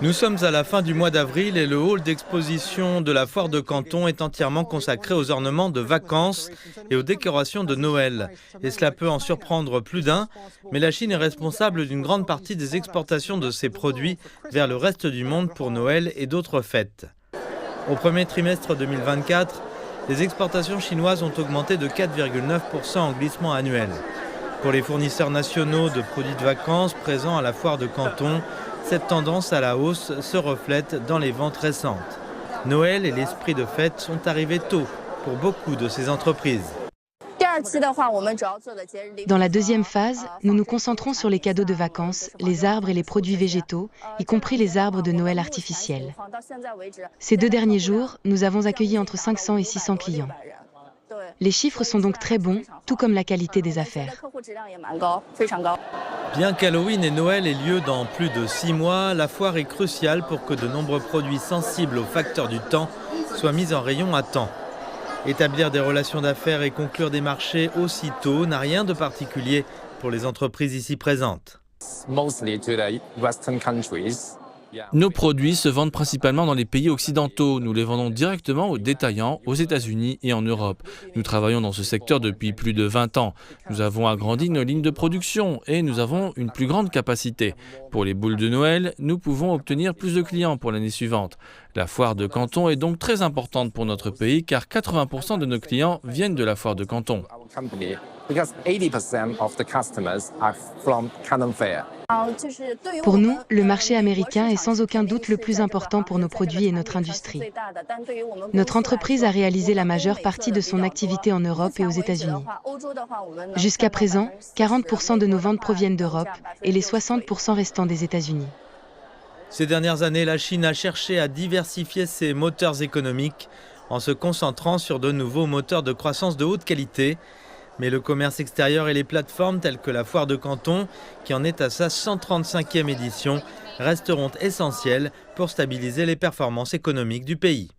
Nous sommes à la fin du mois d'avril et le hall d'exposition de la foire de Canton est entièrement consacré aux ornements de vacances et aux décorations de Noël. Et cela peut en surprendre plus d'un, mais la Chine est responsable d'une grande partie des exportations de ces produits vers le reste du monde pour Noël et d'autres fêtes. Au premier trimestre 2024, les exportations chinoises ont augmenté de 4,9% en glissement annuel. Pour les fournisseurs nationaux de produits de vacances présents à la foire de Canton, cette tendance à la hausse se reflète dans les ventes récentes. Noël et l'esprit de fête sont arrivés tôt pour beaucoup de ces entreprises. Dans la deuxième phase, nous nous concentrons sur les cadeaux de vacances, les arbres et les produits végétaux, y compris les arbres de Noël artificiels. Ces 2 derniers jours, nous avons accueilli entre 500 et 600 clients. Les chiffres sont donc très bons, tout comme la qualité des affaires. Bien qu'Halloween et Noël aient lieu dans plus de 6 mois, la foire est cruciale pour que de nombreux produits sensibles aux facteurs du temps soient mis en rayon à temps. Établir des relations d'affaires et conclure des marchés aussitôt n'a rien de particulier pour les entreprises ici présentes. Nos produits se vendent principalement dans les pays occidentaux. Nous les vendons directement aux détaillants, aux États-Unis et en Europe. Nous travaillons dans ce secteur depuis plus de 20 ans. Nous avons agrandi nos lignes de production et nous avons une plus grande capacité. Pour les boules de Noël, nous pouvons obtenir plus de clients pour l'année suivante. La foire de Canton est donc très importante pour notre pays car 80% de nos clients viennent de la foire de Canton. Pour nous, le marché américain est sans aucun doute le plus important pour nos produits et notre industrie. Notre entreprise a réalisé la majeure partie de son activité en Europe et aux États-Unis. Jusqu'à présent, 40% de nos ventes proviennent d'Europe et les 60% restants des États-Unis. Ces dernières années, la Chine a cherché à diversifier ses moteurs économiques en se concentrant sur de nouveaux moteurs de croissance de haute qualité. Mais le commerce extérieur et les plateformes telles que la foire de Canton, qui en est à sa 135e édition, resteront essentielles pour stabiliser les performances économiques du pays.